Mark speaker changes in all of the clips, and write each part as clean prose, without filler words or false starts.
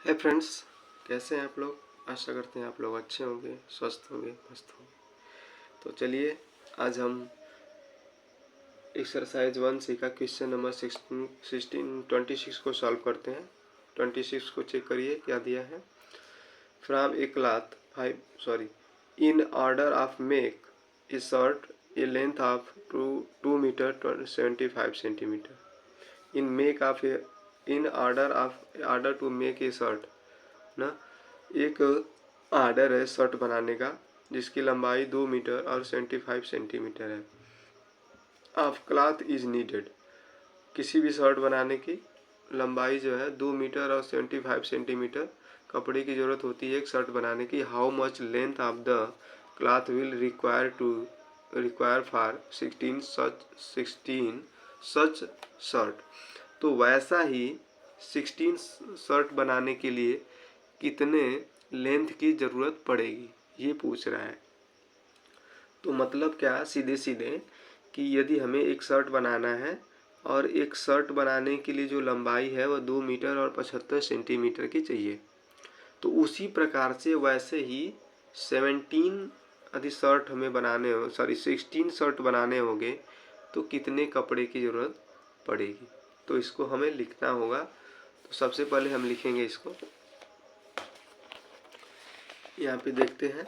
Speaker 1: है फ्रेंड्स, कैसे हैं आप लोग। आशा करते हैं आप लोग अच्छे होंगे, स्वस्थ होंगे, मस्त होंगे। तो चलिए आज हम एक्सरसाइज 1 सी का क्वेश्चन नंबर 26 को सॉल्व करते हैं। 26 को चेक करिए क्या दिया है। From a cloth 5 in order of make a shirt a length of 2 metre 75 centimetre in order to make a shirt ना। एक ऑर्डर है शर्ट बनाने का जिसकी लंबाई 2 मीटर और 75 सेंटीमीटर है। ऑफ क्लॉथ इज नीडेड, किसी भी शर्ट बनाने की लंबाई जो है 2 मीटर और 75 सेंटीमीटर कपड़े की ज़रूरत होती है एक शर्ट बनाने की। How much length of the cloth will require for 16 such shirt. तो वैसा ही 16 शर्ट बनाने के लिए कितने लेंथ की ज़रूरत पड़ेगी ये पूछ रहा है। तो मतलब क्या, सीधे सीधे कि यदि हमें एक शर्ट बनाना है और एक शर्ट बनाने के लिए जो लंबाई है वह 2 मीटर और 75 सेंटीमीटर की चाहिए, तो उसी प्रकार से वैसे ही 16 शर्ट बनाने होंगे तो कितने कपड़े की ज़रूरत पड़ेगी। तो इसको हमें लिखना होगा। तो सबसे पहले हम लिखेंगे इसको, यहाँ पे देखते हैं।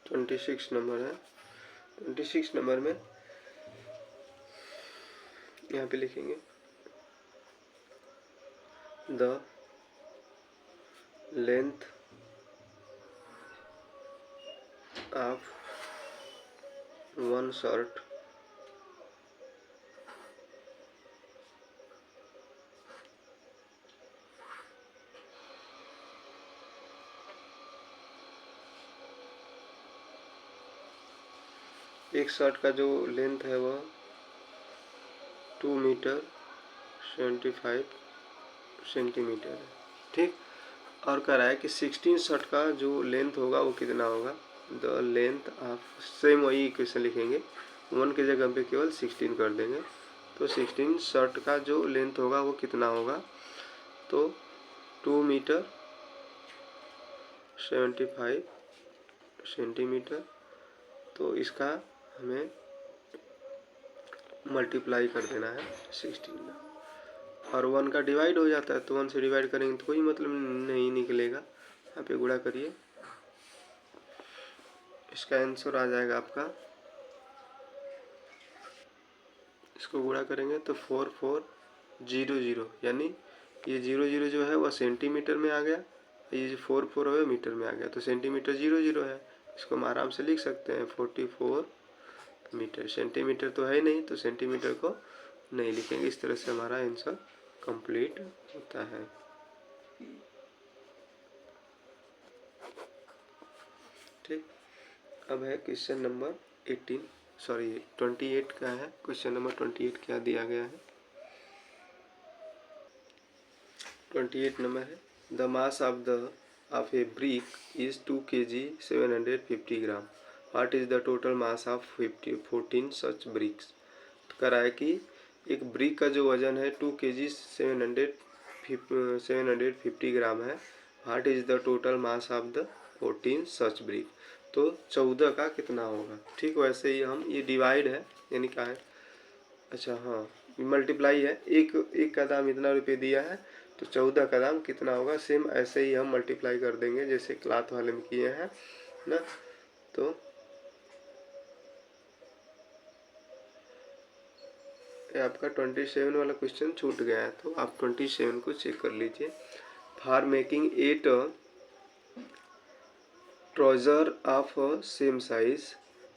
Speaker 1: ट्वेंटी सिक्स नंबर है। 26 नंबर में यहाँ पे लिखेंगे the length of one shirt एक शर्ट का जो लेंथ है वह 2 मीटर 75 सेंटीमीटर है। ठीक, और कह रहा है कि 16 शर्ट का जो लेंथ होगा वो कितना होगा। द लेंथ ऑफ, सेम वही इक्वेशन लिखेंगे, 1 की जगह पे केवल 16 कर देंगे। तो 16 शर्ट का जो लेंथ होगा वो कितना होगा, तो 2 मीटर 75 सेंटीमीटर। तो इसका हमें मल्टीप्लाई कर देना है 16 में, और 1 का डिवाइड हो जाता है तो 1 से डिवाइड करेंगे तो कोई मतलब नहीं निकलेगा। यहाँ पे गुणा करिए, इसका आंसर आ जाएगा आपका, इसको गुणा करेंगे तो 4400, यानी ये 00 जो है वह सेंटीमीटर में आ गया, ये जो 44 है मीटर में आ गया, तो सेंटीमीटर 00 है। इसको हम आराम से लिख सकते हैं 44 मीटर। सेंटीमीटर तो है नहीं तो सेंटीमीटर को नहीं लिखेंगे। इस तरह से हमारा आंसर कंप्लीट होता है। ठीक, अब है क्वेश्चन नंबर 28 का है। क्वेश्चन नंबर 28 क्या दिया गया है। 28 नंबर है, the mass of a brick is 2 kg 750 gram. What is the total mass of 14 such bricks. तो कह रहा है कि एक ब्रिक का जो वजन है 2 kg 750 ग्राम है। What is the total mass of the 14 such brick. तो 14 का कितना होगा। ठीक, वैसे ही हम, ये डिवाइड है यानी क्या है, अच्छा हाँ मल्टीप्लाई है, एक का दाम इतना रुपये दिया है तो 14 का दाम कितना होगा। सेम ऐसे ही हम मल्टीप्लाई कर देंगे जैसे क्लॉथ वाले में किए हैं ना। तो आपका 27 वाला क्वेश्चन छूट गया है, तो आप 27 को चेक कर लीजिए। For making 8 trouser of same size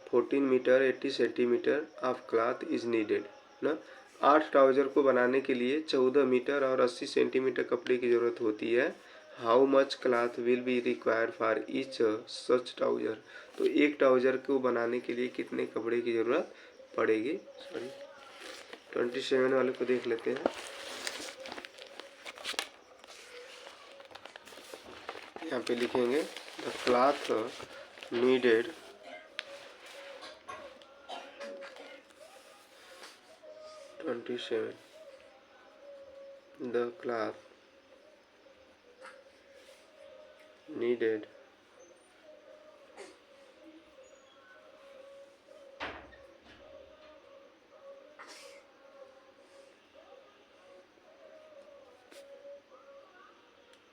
Speaker 1: 14 metre 80 centimetre of cloth is needed ना। 8 ट्राउज़र को बनाने के लिए 14 मीटर और 80 सेंटीमीटर कपड़े की ज़रूरत होती है। How much cloth will be required for each such trouser. तो एक ट्राउज़र को बनाने के लिए कितने कपड़े की ज़रूरत पड़ेगी। सॉरी 27 वाले को देख लेते हैं। यहाँ पे लिखेंगे the cloth needed the cloth needed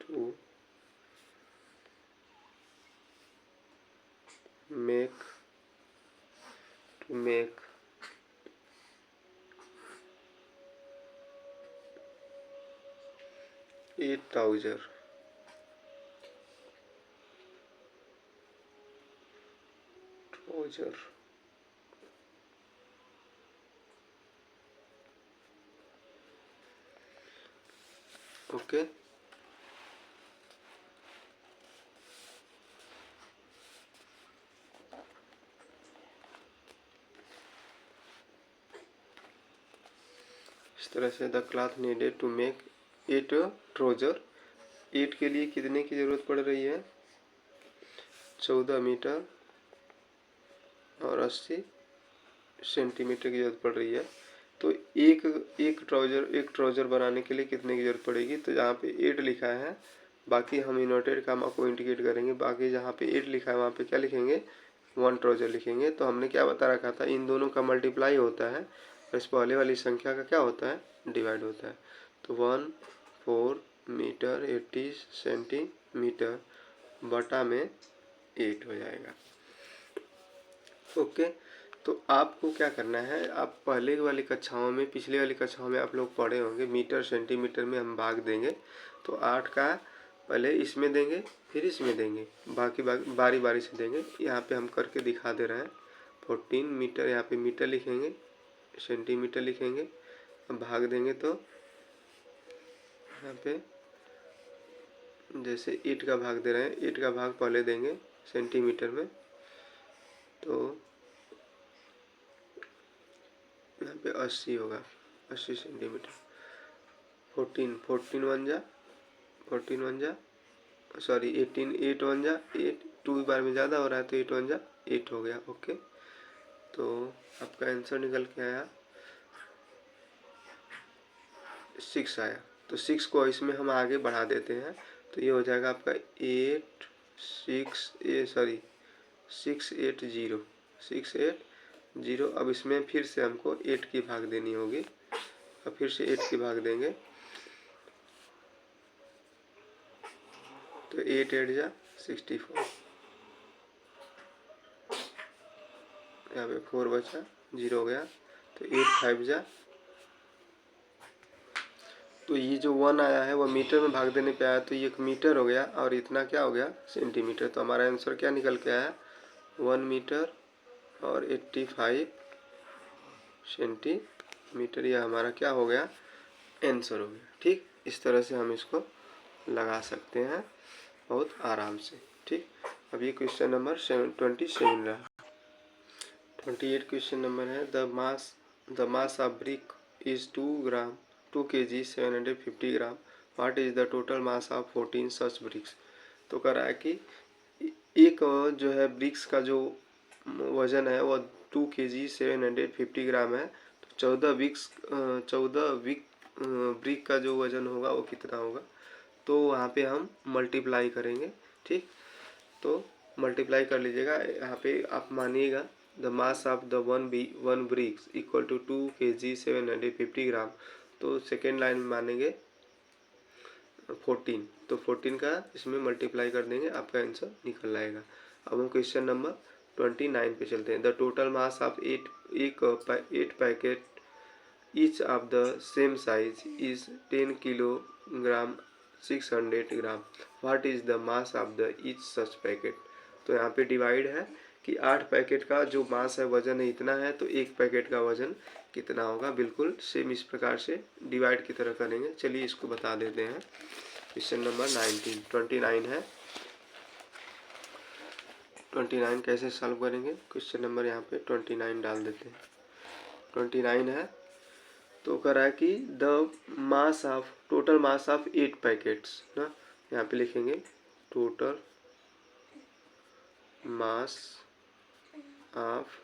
Speaker 1: to make 8 trouser okay. इस तरह से the cloth needed to make 8 trouser. 8 के लिए कितने की ज़रूरत पड़ रही है, 14 मीटर और 80 सेंटीमीटर की ज़रूरत पड़ रही है। तो एक ट्राउजर बनाने के लिए कितने की ज़रूरत पड़ेगी। तो जहाँ पे 8 लिखा है, बाकी हम इन्वर्टेड कामा को इंडिकेट करेंगे। बाकी जहाँ पे 8 लिखा है वहाँ पे क्या लिखेंगे, 1 ट्राउजर लिखेंगे। तो हमने क्या बता रखा था, इन दोनों का मल्टीप्लाई होता है, इस पहले वाली संख्या का क्या होता है, डिवाइड होता है। तो 14 मीटर 80 सेंटीमीटर बटा में 8 हो जाएगा। ओके। तो आपको क्या करना है, आप पहले वाली कक्षाओं में, पिछले वाली कक्षाओं में आप लोग पढ़े होंगे, मीटर सेंटीमीटर में हम भाग देंगे। तो 8 का पहले इसमें देंगे, फिर इसमें देंगे, बाकी बारी बारी से देंगे। यहाँ पे हम करके दिखा दे रहे हैं। 14 मीटर, यहाँ पे मीटर लिखेंगे, सेंटीमीटर लिखेंगे, अब भाग देंगे तो यहाँ पे जैसे 8 का भाग दे रहे हैं, 8 का भाग पहले देंगे सेंटीमीटर में। तो यहाँ पे 80 होगा, 80 सेंटीमीटर। 14 वन जा सॉरी 18 8 वन जा 8, 2 बार में ज़्यादा हो रहा है तो 8 वन जा 8 हो गया। ओके। तो आपका आंसर निकल के आया 6 आया। तो 6 को इसमें हम आगे बढ़ा देते हैं, तो ये हो जाएगा आपका 680। अब इसमें फिर से हमको 8 की भाग देनी होगी। अब फिर से 8 की भाग देंगे, तो 8 8 जा 64, यहाँ पे 4 बचा, 0 हो गया। तो 8 5 जा, तो ये जो 1 आया है वो मीटर में भाग देने पे आया, तो ये 1 मीटर हो गया और इतना क्या हो गया, सेंटीमीटर। तो हमारा आंसर क्या निकल के आया, 1 मीटर और 85 सेंटीमीटर। यह हमारा क्या हो गया, आंसर हो गया। ठीक, इस तरह से हम इसको लगा सकते हैं बहुत आराम से। ठीक, अब ये क्वेश्चन नंबर 27 रहा। 28 क्वेश्चन नंबर है, the mass of brick is 2 kg 750 gram. What is the total mass of 14 such bricks. तो कह रहा है कि एक जो है ब्रिक्स का जो वजन है वो 2 kg 750 ग्राम है। तो 14 ब्रिक का जो वजन होगा वो कितना होगा। तो वहाँ पे हम मल्टीप्लाई करेंगे। ठीक, तो मल्टीप्लाई कर लीजिएगा। यहाँ पे आप मानिएगा the mass of the one bricks equal to 2 kg 750 gram. तो सेकेंड लाइन में मानेंगे 14, तो 14 का इसमें मल्टीप्लाई कर देंगे, आपका आंसर निकल आएगा। अब हम क्वेश्चन नंबर 29 पे चलते हैं। The total mass of 8 packet each of the same size is 10 kilogram 600 gram. What is the mass of the each such packet. तो यहाँ पे डिवाइड है कि 8 पैकेट का जो मास है, वजन है इतना है, तो एक पैकेट का वजन कितना होगा। बिल्कुल सेम इस प्रकार से डिवाइड की तरह करेंगे। चलिए इसको बता देते हैं। क्वेश्चन नंबर 29 है। 29 कैसे सॉल्व करेंगे। क्वेश्चन नंबर यहाँ पे 29 डाल देते हैं। 29 है तो कह रहा है कि the mass of total mass of 8 packets ना, यहाँ पे लिखेंगे total mass of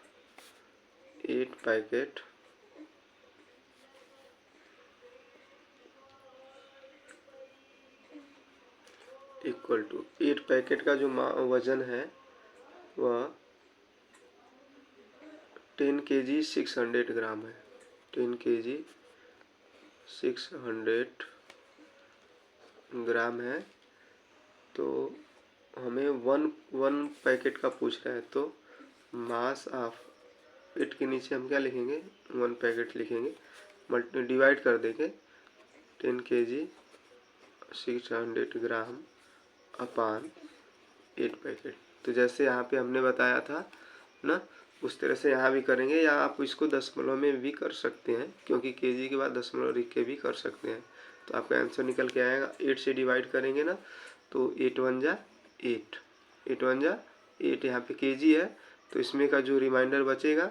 Speaker 1: 8 packet equal to 8 packet का जो वजन है वह 10 kg 600 ग्राम है। 10 kg 600 ग्राम है। तो हमें वन पैकेट का पूछ रहा है, तो मास ऑफ 8 के नीचे हम क्या लिखेंगे, 1 पैकेट लिखेंगे, डिवाइड कर देंगे 10 kg 600 ग्राम अपान 8 पैकेट। तो जैसे यहाँ पे हमने बताया था ना, उस तरह से यहाँ भी करेंगे, या आप इसको दशमलव में भी कर सकते हैं, क्योंकि केजी के बाद दशमलव लिख के भी कर सकते हैं। तो आपका आंसर निकल के आएगा। 8 से डिवाइड करेंगे ना, तो 8 1 जा 8, 8 1 जा 8। यहाँ पे केजी है, तो इसमें का जो रिमाइंडर बचेगा,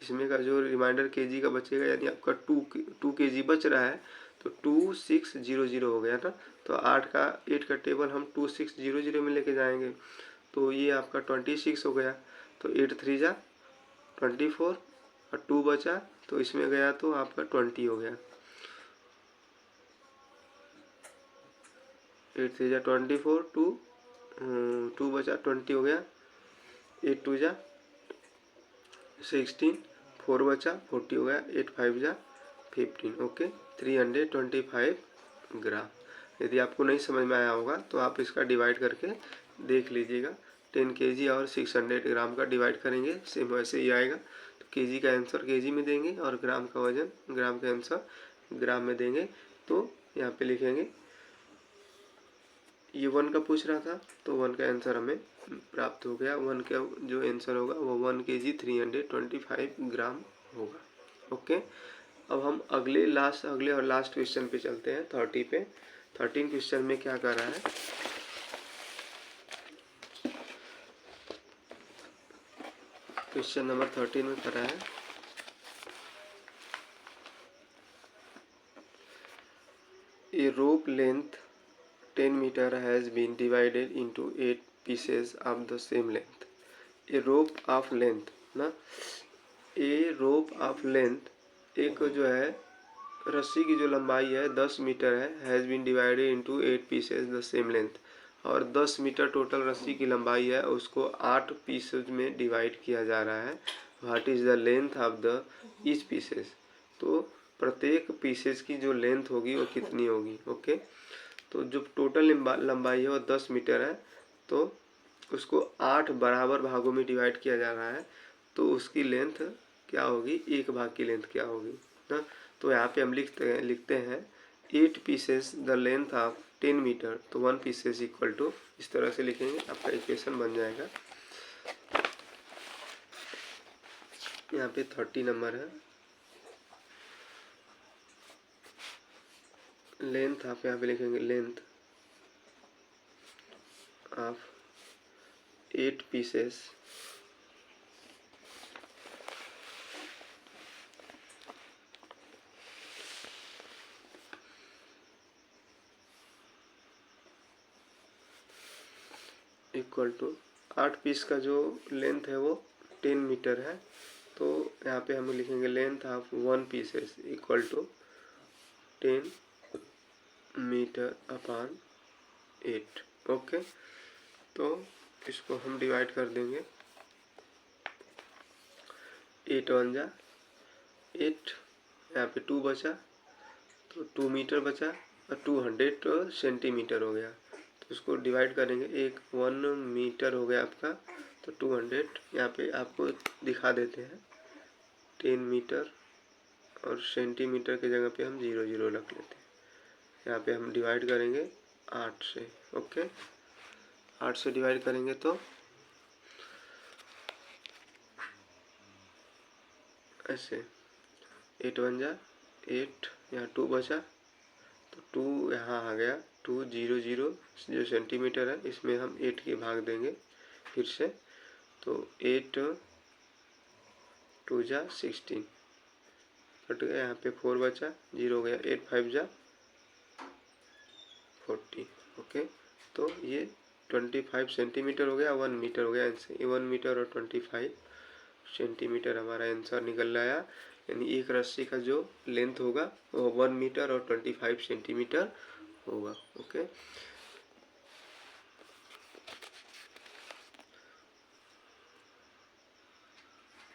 Speaker 1: इसमें का जो रिमाइंडर केजी का बचेगा, यानी आपका 2 kg बच रहा है, तो 2600 हो गया ना। तो 8 का टेबल हम 2600 में लेके जाएंगे, तो ये आपका 26 हो गया। तो 8 3 जा 24 और 2 बचा, तो इसमें गया तो आपका 20 हो गया। 8 3 जा 24, 2 बचा 20 हो गया। 8 2 जा 16, 4 बचा 40 हो गया। 8 5 जा 15। ओके, 325 ग्राम। यदि आपको नहीं समझ में आया होगा तो आप इसका डिवाइड करके देख लीजिएगा। 10 kg और 600 ग्राम का डिवाइड करेंगे, सेम वैसे ही आएगा। तो केजी का आंसर केजी में देंगे और ग्राम का वजन, ग्राम का आंसर ग्राम में देंगे। तो यहाँ पे लिखेंगे, ये 1 का पूछ रहा था, तो 1 का आंसर हमें प्राप्त हो गया। 1 का जो आंसर होगा वो 1 kg 325 ग्राम होगा। ओके, अब हम अगले और लास्ट क्वेश्चन पे चलते हैं, 30 पे। 13 क्वेश्चन में क्या कर रहा है, क्वेश्चन नंबर 13 में कर रहा है, ए रोप length 10 meter has been divided into 8 pieces of the same length. A rope of length ना, a rope of length, एक जो है रस्सी की जो लंबाई है 10 मीटर है, has been divided into 8 pieces the same length, और 10 मीटर टोटल रस्सी की लंबाई है, उसको 8 पीसेज में डिवाइड किया जा रहा है। What is the length of the each pieces, तो प्रत्येक पीसेस की जो लेंथ होगी वो कितनी होगी। ओके, तो जो टोटल लंबाई है वो 10 मीटर है, तो उसको 8 बराबर भागों में डिवाइड किया जा रहा है, तो उसकी लेंथ क्या होगी, एक भाग की लेंथ क्या होगी ना। तो यहाँ पे हम लिखते हैं 8 pieces the length of 10 metre, तो 1 पीसेस इक्वल टू, इस तरह से लिखेंगे, आपका इक्वेशन बन जाएगा। यहाँ पे 30 नंबर है, लेंथ आप यहाँ पे लिखेंगे, length of 8 pieces equal to, 8 piece का जो लेंथ है वो 10 मीटर है, तो यहाँ पे हम लिखेंगे length of 1 pieces equal to 10 metre upon 8। Okay, तो इसको हम डिवाइड कर देंगे, 8 1 जा 8, यहाँ पे 2 बचा, तो 2 मीटर बचा, और 200 सेंटीमीटर हो गया, तो उसको डिवाइड करेंगे, 1 मीटर हो गया आपका, तो 200, यहाँ पे आपको दिखा देते हैं 10 मीटर, और सेंटीमीटर की जगह पे हम 0 0 रख लेते हैं। यहाँ पे हम डिवाइड करेंगे 8 से। ओके, 8 से डिवाइड करेंगे तो ऐसे 8 1 जा 8, यहाँ 2 बचा तो 2 यहाँ आ गया, 2 0 0 जो सेंटीमीटर है इसमें हम 8 के भाग देंगे फिर से, तो 8 2 जा 16 कट गया, यहाँ पे 4 बचा, 0 हो गया, 8 5 जा 40। ओके, तो ये 25 सेंटीमीटर हो गया, 1 मीटर हो गया आंसर। 1 मीटर और 25 सेंटीमीटर हमारा आंसर निकल आया। यानी एक रस्सी का जो लेंथ होगा वो 1 मीटर और 25 सेंटीमीटर होगा। ओके,